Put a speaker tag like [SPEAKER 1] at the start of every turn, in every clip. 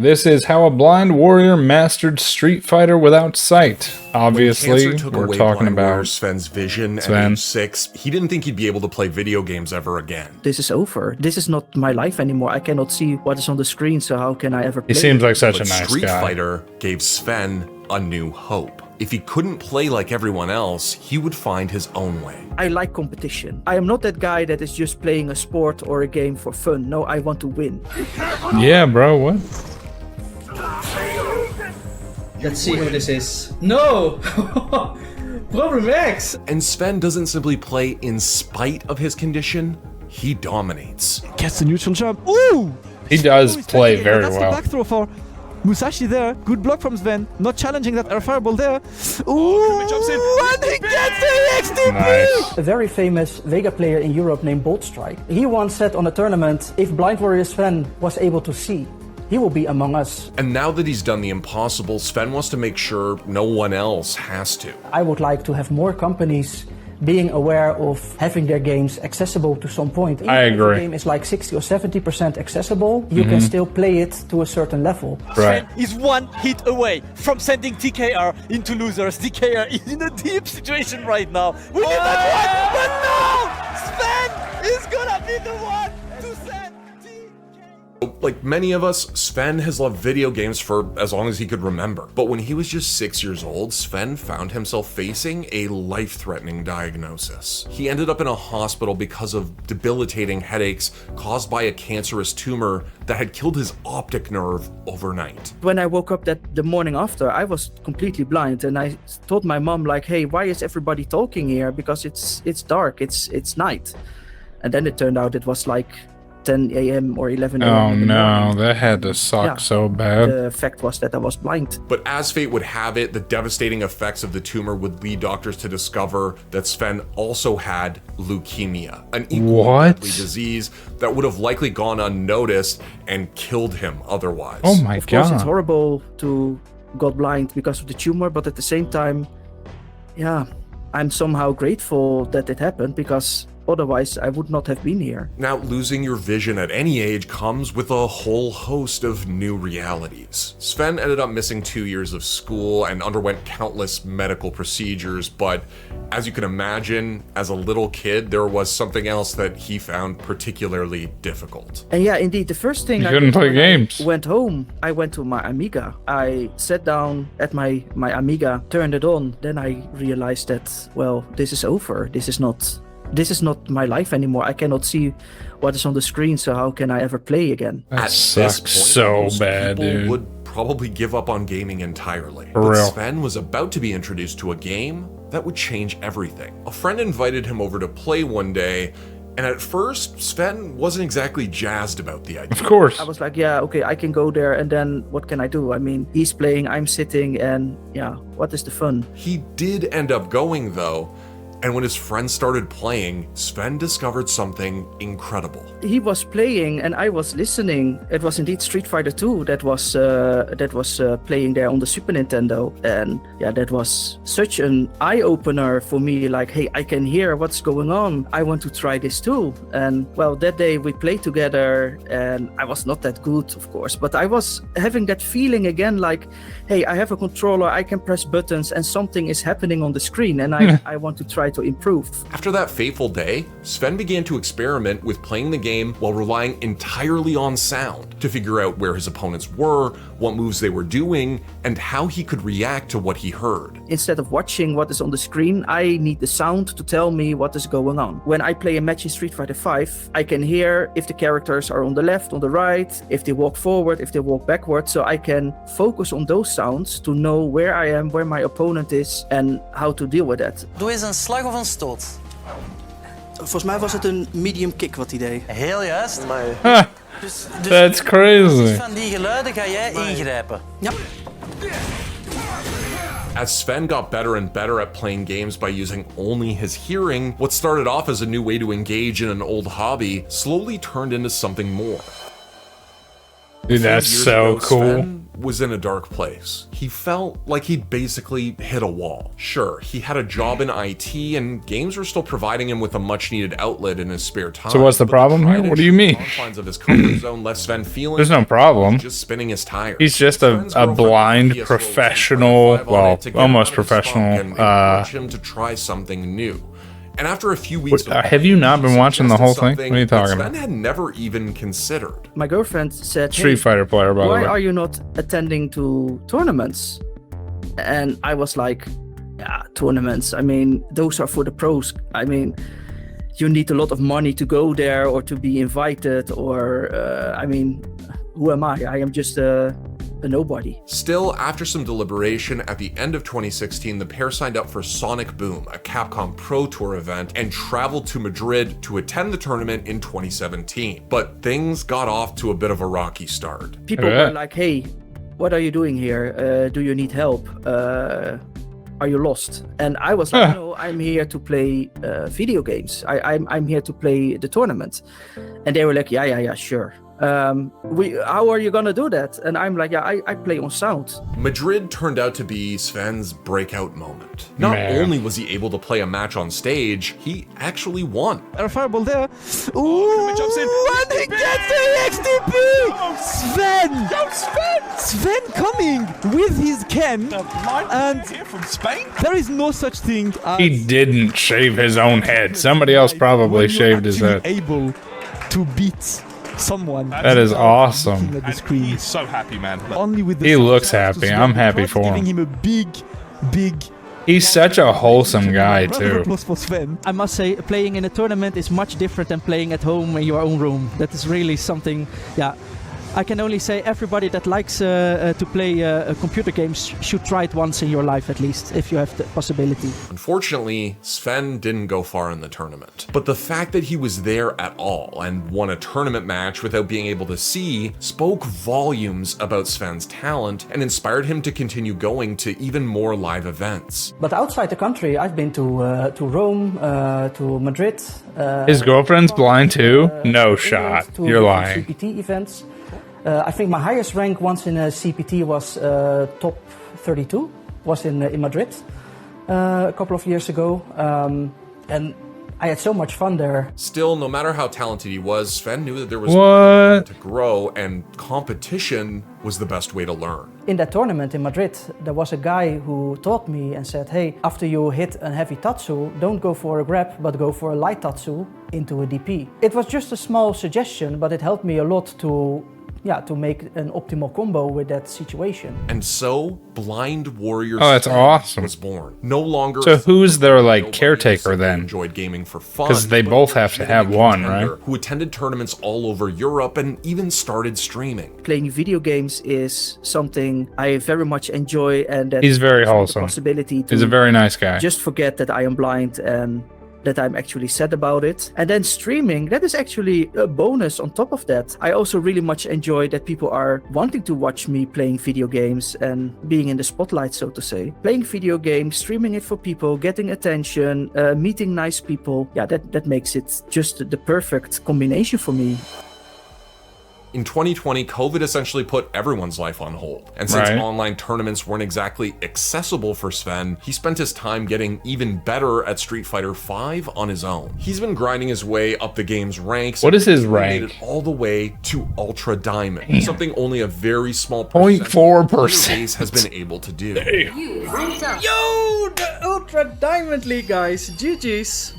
[SPEAKER 1] This is how a blind warrior mastered Street Fighter without sight. Obviously, we're talking about
[SPEAKER 2] Sven's vision
[SPEAKER 1] Sven.
[SPEAKER 2] at age 6. He didn't think he'd be able to play video games ever again.
[SPEAKER 3] This is over. This is not my life anymore. I cannot see what is on the screen, so how can I ever play?
[SPEAKER 1] He seems like such
[SPEAKER 2] But
[SPEAKER 1] a nice
[SPEAKER 2] Street
[SPEAKER 1] guy.
[SPEAKER 2] Fighter gave Sven a new hope. If he couldn't play like everyone else, he would find his own way.
[SPEAKER 3] I like competition. I am not that guy that is just playing a sport or a game for fun. No, I want to win.
[SPEAKER 1] Yeah, bro, what?
[SPEAKER 4] Let's see who this is. No! Problem X!
[SPEAKER 2] And Sven doesn't simply play in spite of his condition, he dominates.
[SPEAKER 5] Gets the neutral jump. Ooh!
[SPEAKER 1] He does play very
[SPEAKER 5] That's
[SPEAKER 1] well.
[SPEAKER 5] the back throw for Musashi there. Good block from Sven. Not challenging that air fireball there. Ooh! And he gets the XTP!
[SPEAKER 1] Nice.
[SPEAKER 6] A very famous Vega player in Europe named Boldstrike. He once said on a tournament, if BlindWarriorSven was able to see, he will be among us.
[SPEAKER 2] And now that he's done the impossible, Sven wants to make sure no one else has to.
[SPEAKER 6] I would like to have more companies being aware of having their games accessible to some point. Even
[SPEAKER 1] I
[SPEAKER 6] if
[SPEAKER 1] agree.
[SPEAKER 6] the game is like 60 or 70% accessible, you can still play it to a certain level.
[SPEAKER 1] Right.
[SPEAKER 7] Sven is one hit away from sending TKR into losers. TKR is in a deep situation right now. We need that one, but no! Sven is gonna be the one to send TKR.
[SPEAKER 2] Like many of us, Sven has loved video games for as long as he could remember. But when he was just 6 years old, Sven found himself facing a life-threatening diagnosis. He ended up in a hospital because of debilitating headaches caused by a cancerous tumor that had killed his optic nerve overnight.
[SPEAKER 3] When I woke up the morning after, I was completely blind, and I told my mom like, "Hey, why is everybody talking here? Because it's dark. It's night." And then it turned out it was like 10 a.m. or 11 a.m.
[SPEAKER 1] Oh
[SPEAKER 3] in the
[SPEAKER 1] no,
[SPEAKER 3] morning.
[SPEAKER 1] that had to suck
[SPEAKER 3] Yeah.
[SPEAKER 1] so bad.
[SPEAKER 3] The fact was that I was blind.
[SPEAKER 2] But as fate would have it, the devastating effects of the tumor would lead doctors to discover that Sven also had leukemia, an equally
[SPEAKER 1] What?
[SPEAKER 2] deadly disease that would have likely gone unnoticed and killed him otherwise.
[SPEAKER 1] Oh my
[SPEAKER 3] Of course, it's
[SPEAKER 1] god.
[SPEAKER 3] horrible to go blind because of the tumor, but at the same time, yeah, I'm somehow grateful that it happened because otherwise I would not have been here.
[SPEAKER 2] Now, losing your vision at any age comes with a whole host of new realities. Sven ended up missing 2 years of school and underwent countless medical procedures, but as you can imagine, as a little kid, there was something else that he found particularly difficult.
[SPEAKER 3] And yeah, indeed, the first thing
[SPEAKER 1] You
[SPEAKER 3] I
[SPEAKER 1] couldn't
[SPEAKER 3] did
[SPEAKER 1] play
[SPEAKER 3] when
[SPEAKER 1] games.
[SPEAKER 3] I went home, I went to my Amiga. I sat down at my Amiga, turned it on, then I realized that, well, this is over. This is not my life anymore. I cannot see what is on the screen, so how can I ever play again?
[SPEAKER 1] That
[SPEAKER 2] At this
[SPEAKER 1] sucks
[SPEAKER 2] point,
[SPEAKER 1] so
[SPEAKER 2] most
[SPEAKER 1] bad,
[SPEAKER 2] people
[SPEAKER 1] dude.
[SPEAKER 2] would probably give up on gaming entirely.
[SPEAKER 1] For
[SPEAKER 2] But
[SPEAKER 1] real.
[SPEAKER 2] Sven was about to be introduced to a game that would change everything. A friend invited him over to play one day, and at first, Sven wasn't exactly jazzed about the idea.
[SPEAKER 1] Of course.
[SPEAKER 3] I was like, yeah, okay, I can go there, and then what can I do? I mean, he's playing, I'm sitting, and yeah, what is the fun?
[SPEAKER 2] He did end up going though, and when his friends started playing, Sven discovered something incredible.
[SPEAKER 3] He was playing and I was listening. It was indeed Street Fighter 2 that was playing there on the Super Nintendo, and yeah, that was such an eye-opener for me. Like, hey, I can hear what's going on. I want to try this too. And well, that day we played together, and I was not that good, of course, but I was having that feeling again, like, hey, I have a controller, I can press buttons, and something is happening on the screen, and I want to try to improve.
[SPEAKER 2] After that fateful day, Sven began to experiment with playing the game while relying entirely on sound to figure out where his opponents were, what moves they were doing, and how he could react to what he heard.
[SPEAKER 3] Instead of watching what is on the screen, I need the sound to tell me what is going on. When I play a match in Street Fighter 5, I can hear if the characters are on the left, on the right, if they walk forward, if they walk backward, so I can focus on those sounds to know where I am, where my opponent is, and how to deal with that.
[SPEAKER 8] Doe eens een slag of een stoot.
[SPEAKER 9] Volgens mij was het een medium kick wat hij deed.
[SPEAKER 8] Heel juist.
[SPEAKER 1] That's crazy.
[SPEAKER 8] Van die geluiden ga jij ingrijpen.
[SPEAKER 9] Ja.
[SPEAKER 2] As Sven got better and better at playing games by using only his hearing, what started off as a new way to engage in an old hobby slowly turned into something more.
[SPEAKER 1] Dude, that's
[SPEAKER 2] Years
[SPEAKER 1] so
[SPEAKER 2] ago,
[SPEAKER 1] cool.
[SPEAKER 2] Sven was in a dark place. He felt like he'd basically hit a wall. Sure, he had a job in IT and games were still providing him with a much needed outlet in his spare time.
[SPEAKER 1] So what's the problem here? What do you mean?
[SPEAKER 2] Confines of his comfort zone left Sven feeling
[SPEAKER 1] There's no problem.
[SPEAKER 2] just spinning his tires.
[SPEAKER 1] He's just a blind professional, well, almost professional.
[SPEAKER 2] Encouraged him to try something new. And after a few weeks,
[SPEAKER 1] Have you not been watching the whole thing? What are you talking
[SPEAKER 2] Sven
[SPEAKER 1] about?
[SPEAKER 2] had never even considered.
[SPEAKER 3] My girlfriend said,
[SPEAKER 1] Street
[SPEAKER 3] "Hey,
[SPEAKER 1] Fighter player, by the
[SPEAKER 3] why
[SPEAKER 1] way.
[SPEAKER 3] are you not attending to tournaments?" And I was like, yeah, tournaments. I mean, those are for the pros. I mean, you need a lot of money to go there or to be invited, or I mean, who am I? I am just a nobody.
[SPEAKER 2] Still, after some deliberation, at the end of 2016, the pair signed up for Sonic Boom, a Capcom Pro Tour event, and traveled to Madrid to attend the tournament in 2017. But things got off to a bit of a rocky start.
[SPEAKER 3] People were like, "Hey, what are you doing here? Do you need help? Are you lost?" And I was like, "No, I'm here to play video games. I'm here to play the tournament." And they were like, yeah, sure. How are you gonna do that? And I'm like, yeah, I play on sound.
[SPEAKER 2] Madrid turned out to be Sven's breakout moment. Not only was he able to play a match on stage, he actually won.
[SPEAKER 5] A fireball there. Ooh,
[SPEAKER 7] jumps in.
[SPEAKER 5] and he gets the XTP! Sven!
[SPEAKER 7] Go Sven!
[SPEAKER 5] Sven coming with his Ken. And
[SPEAKER 7] here from Spain.
[SPEAKER 5] there is no such thing as
[SPEAKER 1] He didn't shave his own head. Somebody else probably
[SPEAKER 5] when you're
[SPEAKER 1] shaved his
[SPEAKER 5] actually
[SPEAKER 1] head.
[SPEAKER 5] able to beat someone.
[SPEAKER 1] That is awesome.
[SPEAKER 5] Looking at the screen.
[SPEAKER 7] He's so happy, man.
[SPEAKER 5] Only with the
[SPEAKER 1] He
[SPEAKER 5] sound
[SPEAKER 1] looks
[SPEAKER 5] sounds
[SPEAKER 1] happy.
[SPEAKER 5] to
[SPEAKER 1] I'm
[SPEAKER 5] Sven.
[SPEAKER 1] happy
[SPEAKER 5] Try
[SPEAKER 1] for
[SPEAKER 5] giving
[SPEAKER 1] him.
[SPEAKER 5] him a big
[SPEAKER 1] He's such a wholesome guy,
[SPEAKER 5] round of
[SPEAKER 1] too.
[SPEAKER 5] applause for Sven.
[SPEAKER 6] I must say, playing in a tournament is much different than playing at home in your own room. That is really something, yeah. I can only say everybody that likes to play computer games should try it once in your life at least, if you have the possibility.
[SPEAKER 2] Unfortunately, Sven didn't go far in the tournament. But the fact that he was there at all and won a tournament match without being able to see spoke volumes about Sven's talent and inspired him to continue going to even more live events.
[SPEAKER 6] But outside the country, I've been to Rome, to Madrid.
[SPEAKER 1] His girlfriend's blind, too? No shot.
[SPEAKER 6] to
[SPEAKER 1] You're
[SPEAKER 6] different
[SPEAKER 1] lying.
[SPEAKER 6] CPT events. I think my highest rank once in a CPT was top 32, was in Madrid a couple of years ago. And I had so much fun there.
[SPEAKER 2] Still, no matter how talented he was, Sven knew that there was
[SPEAKER 1] What?
[SPEAKER 2] to grow, and competition was the best way to learn.
[SPEAKER 6] In that tournament in Madrid, there was a guy who taught me and said, hey, after you hit a heavy tatsu, don't go for a grab, but go for a light tatsu into a DP. It was just a small suggestion, but it helped me a lot to make an optimal combo with that situation.
[SPEAKER 2] And so, BlindWarriorSven
[SPEAKER 1] Oh, that's awesome.
[SPEAKER 2] was born. No longer
[SPEAKER 1] So who's their, like,
[SPEAKER 2] nobody
[SPEAKER 1] caretaker
[SPEAKER 2] who
[SPEAKER 1] then?
[SPEAKER 2] enjoyed gaming for fun.
[SPEAKER 1] 'Cause they
[SPEAKER 2] but
[SPEAKER 1] both have to have
[SPEAKER 2] legitimate
[SPEAKER 1] one,
[SPEAKER 2] contender
[SPEAKER 1] right?
[SPEAKER 2] Who attended tournaments all over Europe and even started streaming.
[SPEAKER 3] Playing video games is something I very much enjoy, and that
[SPEAKER 1] He's very
[SPEAKER 3] gives me the
[SPEAKER 1] wholesome.
[SPEAKER 3] possibility to
[SPEAKER 1] He's a very nice guy.
[SPEAKER 3] just forget that I am blind and that I'm actually sad about it. And then streaming, that is actually a bonus on top of that. I also really much enjoy that people are wanting to watch me playing video games and being in the spotlight, so to say. Playing video games, streaming it for people, getting attention, meeting nice people. Yeah, that makes it just the perfect combination for me.
[SPEAKER 2] In 2020, COVID essentially put everyone's life on hold. And since
[SPEAKER 1] Right.
[SPEAKER 2] online tournaments weren't exactly accessible for Sven, he spent his time getting even better at Street Fighter V on his own. He's been grinding his way up the game's ranks.
[SPEAKER 1] What is his
[SPEAKER 2] and made
[SPEAKER 1] rank?
[SPEAKER 2] it all the way to Ultra Diamond,
[SPEAKER 1] Damn.
[SPEAKER 2] something only a very small
[SPEAKER 1] 0.4%.
[SPEAKER 2] base has been able to do.
[SPEAKER 4] Yo, the Ultra Diamond League, guys. GG's.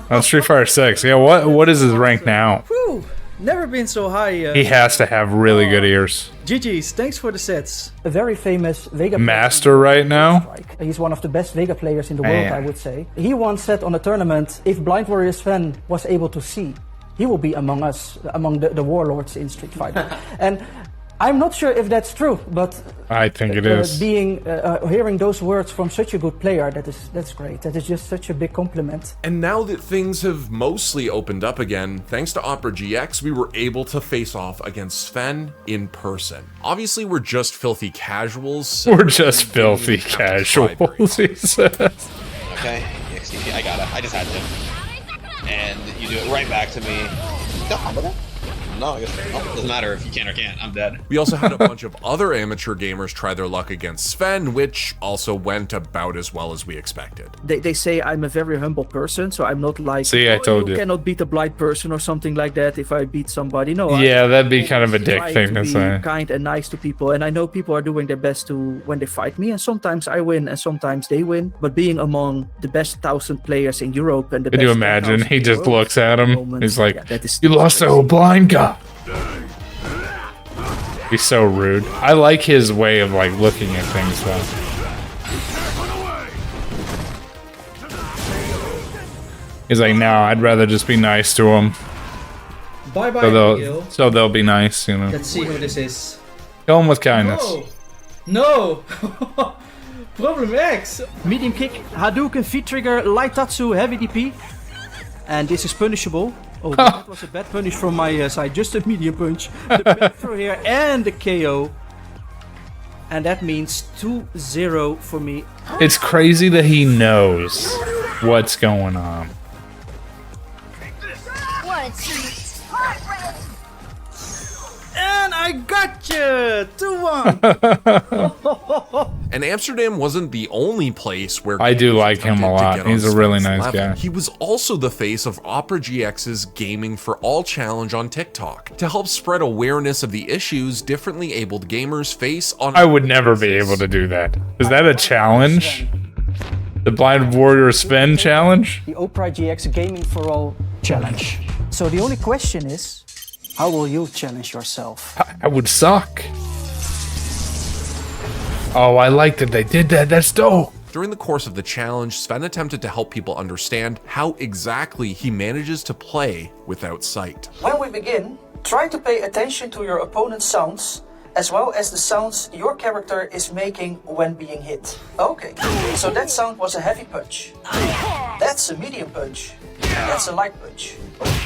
[SPEAKER 1] On Street Fighter 6. Yeah, what is his rank now?
[SPEAKER 4] Whew. Never been so high.
[SPEAKER 1] He has to have really good ears.
[SPEAKER 4] GG's. Thanks for the sets.
[SPEAKER 6] A very famous Vega
[SPEAKER 1] Master right now?
[SPEAKER 6] player. He's one of the best Vega players in the world,
[SPEAKER 1] Man.
[SPEAKER 6] I would say. He once said on a tournament, if BlindWarriorSven was able to see, he will be among us, among the warlords in Street Fighter. And I'm not sure if that's true, but
[SPEAKER 1] I think it is.
[SPEAKER 6] hearing those words from such a good player, that's great. That is just such a big compliment.
[SPEAKER 2] And now that things have mostly opened up again, thanks to Opera GX, we were able to face off against Sven in person. Obviously, we're just filthy casuals. So
[SPEAKER 1] We're just filthy casuals, he says.
[SPEAKER 10] Okay, XTP, I got it. I just had to. And you do it right back to me. No, no, I guess it doesn't matter if you can or can't. I'm dead.
[SPEAKER 2] We also had a bunch of other amateur gamers try their luck against Sven, which also went about as well as we expected.
[SPEAKER 3] They say I'm a very humble person, so I'm not like,
[SPEAKER 1] See, I told you.
[SPEAKER 3] cannot beat a blind person or something like that if I beat somebody. No.
[SPEAKER 1] Yeah, that'd be kind of a dick
[SPEAKER 3] try
[SPEAKER 1] thing to
[SPEAKER 3] be
[SPEAKER 1] say.
[SPEAKER 3] Kind and nice to people, and I know people are doing their best to when they fight me, and sometimes I win and sometimes they win. But being among the best 1,000 players in Europe and the
[SPEAKER 1] Could
[SPEAKER 3] best
[SPEAKER 1] you imagine?
[SPEAKER 3] 10,000
[SPEAKER 1] He
[SPEAKER 3] in
[SPEAKER 1] just
[SPEAKER 3] Europe,
[SPEAKER 1] looks at him.
[SPEAKER 3] moment,
[SPEAKER 1] He's like,
[SPEAKER 3] yeah, that is
[SPEAKER 1] you lost to a blind guy. He's so rude. I like his way of like looking at things though. He's like, no, I'd rather just be nice to him.
[SPEAKER 4] Bye bye,
[SPEAKER 1] So they'll be nice, you know.
[SPEAKER 4] Let's see who this is.
[SPEAKER 1] Kill him with kindness.
[SPEAKER 4] No! Problem X!
[SPEAKER 6] Medium kick, Hadouken, V-trigger, light tatsu, heavy DP. And this is punishable. Oh, that was a bad punish from my side. Just a medium punch. The back throw here and the KO. And that means 2-0 for me.
[SPEAKER 1] It's crazy that he knows what's going on.
[SPEAKER 6] And I got you! 2-1!
[SPEAKER 2] And Amsterdam wasn't the only place where
[SPEAKER 1] I do
[SPEAKER 2] gamers
[SPEAKER 1] like him a
[SPEAKER 2] attempted to
[SPEAKER 1] lot.
[SPEAKER 2] get on
[SPEAKER 1] He's a really
[SPEAKER 2] Sven's
[SPEAKER 1] nice
[SPEAKER 2] level.
[SPEAKER 1] guy.
[SPEAKER 2] He was also the face of Opera GX's Gaming for All challenge on TikTok to help spread awareness of the issues differently abled gamers face on.
[SPEAKER 1] I would never be able to do that. Is that a challenge? The BlindWarriorSven challenge?
[SPEAKER 6] The Opera GX Gaming for All challenge. So the only question is, how will you challenge yourself?
[SPEAKER 1] I would suck. Oh, I like that they did that. That's dope.
[SPEAKER 2] During the course of the challenge, Sven attempted to help people understand how exactly he manages to play without sight.
[SPEAKER 6] When we begin, try to pay attention to your opponent's sounds, as well as the sounds your character is making when being hit. Okay, so that sound was a heavy punch. That's a medium punch. That's a light punch.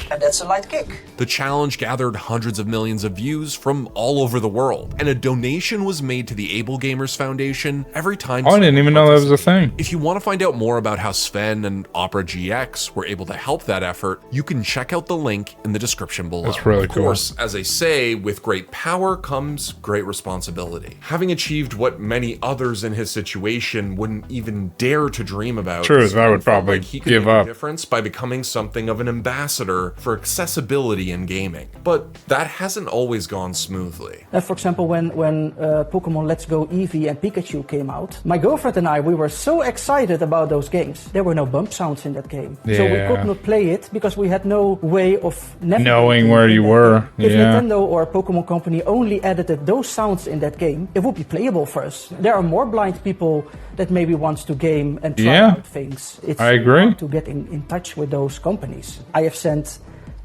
[SPEAKER 6] And that's a light kick.
[SPEAKER 2] The challenge gathered hundreds of millions of views from all over the world, and a donation was made to the Able Gamers Foundation every time.
[SPEAKER 1] Oh, I didn't even know that was a thing.
[SPEAKER 2] If you want to find out more about how Sven and Opera GX were able to help that effort, you can check out the link in the description below.
[SPEAKER 1] That's really cool.
[SPEAKER 2] Of course, as they say, with great power comes great responsibility. Having achieved what many others in his situation wouldn't even dare to dream about.
[SPEAKER 1] True, I would
[SPEAKER 2] Sven felt
[SPEAKER 1] probably
[SPEAKER 2] like he could
[SPEAKER 1] give
[SPEAKER 2] make
[SPEAKER 1] up.
[SPEAKER 2] a difference by becoming something of an ambassador for accessibility in gaming. But that hasn't always gone smoothly.
[SPEAKER 6] For example, when Pokemon Let's Go Eevee and Pikachu came out, my girlfriend and I, we were so excited about those games. There were no bump sounds in that game. So we
[SPEAKER 1] Yeah.
[SPEAKER 6] could not play it because we had no way of
[SPEAKER 1] Knowing where you were.
[SPEAKER 6] If
[SPEAKER 1] Yeah.
[SPEAKER 6] Nintendo or Pokemon Company only edited those sounds in that game, it would be playable for us. There are more blind people that maybe wants to game and try
[SPEAKER 1] Yeah.
[SPEAKER 6] out things. It's
[SPEAKER 1] I agree.
[SPEAKER 6] hard to get in touch with those companies. I have sent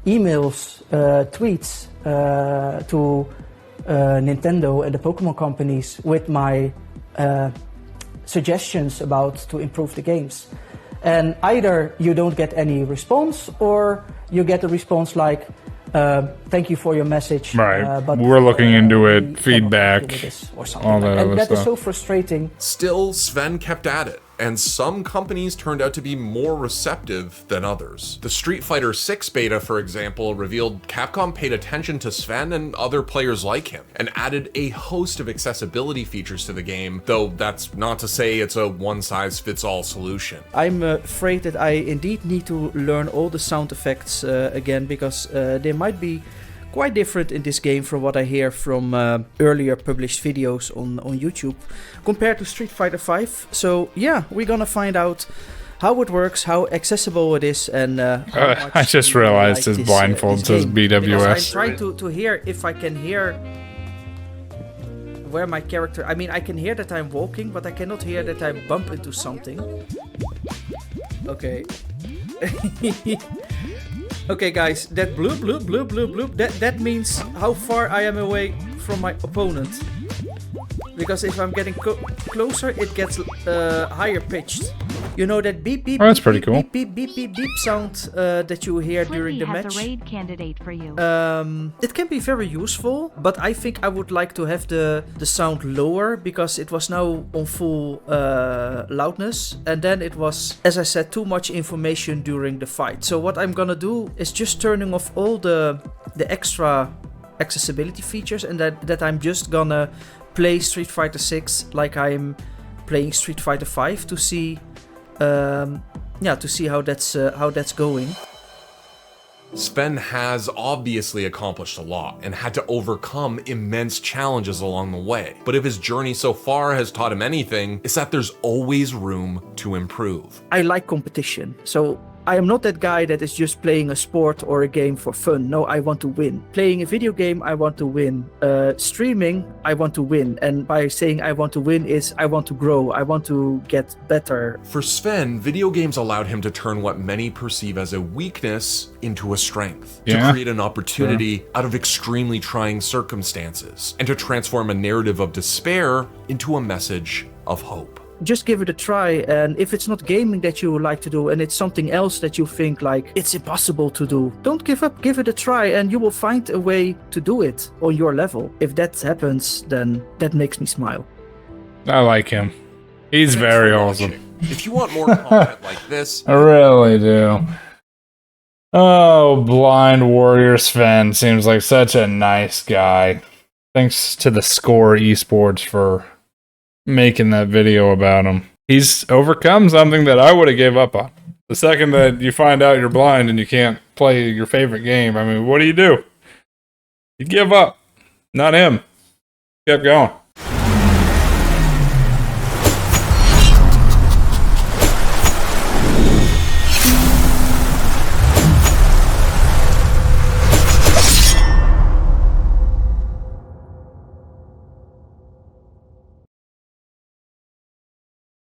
[SPEAKER 6] emails, tweets to Nintendo and the Pokemon companies with my suggestions about to improve the games. And either you don't get any response or you get a response like, thank you for your message.
[SPEAKER 1] Right.
[SPEAKER 6] But
[SPEAKER 1] We're looking into it,
[SPEAKER 6] we cannot
[SPEAKER 1] feedback,
[SPEAKER 6] do this or something
[SPEAKER 1] all
[SPEAKER 6] like
[SPEAKER 1] that
[SPEAKER 6] that.
[SPEAKER 1] other
[SPEAKER 6] And that is
[SPEAKER 1] stuff.
[SPEAKER 6] so frustrating.
[SPEAKER 2] Still, Sven kept at it, and some companies turned out to be more receptive than others. The Street Fighter 6 beta, for example, revealed Capcom paid attention to Sven and other players like him, and added a host of accessibility features to the game, though that's not to say it's a one-size-fits-all solution.
[SPEAKER 3] I'm afraid that I indeed need to learn all the sound effects again, because they might be quite different in this game from what I hear from earlier published videos on YouTube compared to Street Fighter V. So yeah, we're gonna find out how it works, how accessible it is, and how much
[SPEAKER 1] I just
[SPEAKER 3] we
[SPEAKER 1] realized
[SPEAKER 3] like
[SPEAKER 1] his
[SPEAKER 3] this,
[SPEAKER 1] blindfold
[SPEAKER 3] this
[SPEAKER 1] says
[SPEAKER 3] game.
[SPEAKER 1] BWS.
[SPEAKER 3] Because I'm trying to hear if I can hear where my character... I mean, I can hear that I'm walking, but I cannot hear that I bump into something. Okay. Okay, guys, that bloop, bloop, bloop, bloop, bloop, that means how far I am away from my opponent. Because if I'm getting closer, it gets higher pitched. You know that beep beep.
[SPEAKER 1] Oh, that's
[SPEAKER 3] beep,
[SPEAKER 1] pretty
[SPEAKER 3] beep,
[SPEAKER 1] cool.
[SPEAKER 3] Beep beep beep beep beep sound that you hear during the match.
[SPEAKER 11] Has a raid candidate for you.
[SPEAKER 3] It can be very useful, but I think I would like to have the sound lower because it was now on full loudness, and then it was, as I said, too much information during the fight. So what I'm gonna do is just turning off all the extra accessibility features, and that I'm just gonna play Street Fighter 6 like I'm playing Street Fighter 5 to see to see how that's going.
[SPEAKER 2] Sven has obviously accomplished a lot and had to overcome immense challenges along the way. But if his journey so far has taught him anything, it's that there's always room to improve.
[SPEAKER 3] I like competition, so I am not that guy that is just playing a sport or a game for fun. No, I want to win. Playing a video game, I want to win. Streaming, I want to win. And by saying I want to win is I want to grow. I want to get better.
[SPEAKER 2] For Sven, video games allowed him to turn what many perceive as a weakness into a strength. To create an opportunity out of extremely trying circumstances. And to transform a narrative of despair into a message of hope.
[SPEAKER 3] Just give it a try, and if it's not gaming that you like to do and it's something else that you think like it's impossible to do, don't give up, give it a try, and you will find a way to do it on your level. If that happens, then that makes me smile.
[SPEAKER 1] I like him. He's very awesome.
[SPEAKER 2] If you want more content like this,
[SPEAKER 1] I really do. Oh, BlindWarriorSven seems like such a nice guy. Thanks to the Score Esports for making that video about him. He's overcome something that I would have gave up on. The second that you find out you're blind and you can't play your favorite game, I mean, what do? You give up. Not him. Kept going.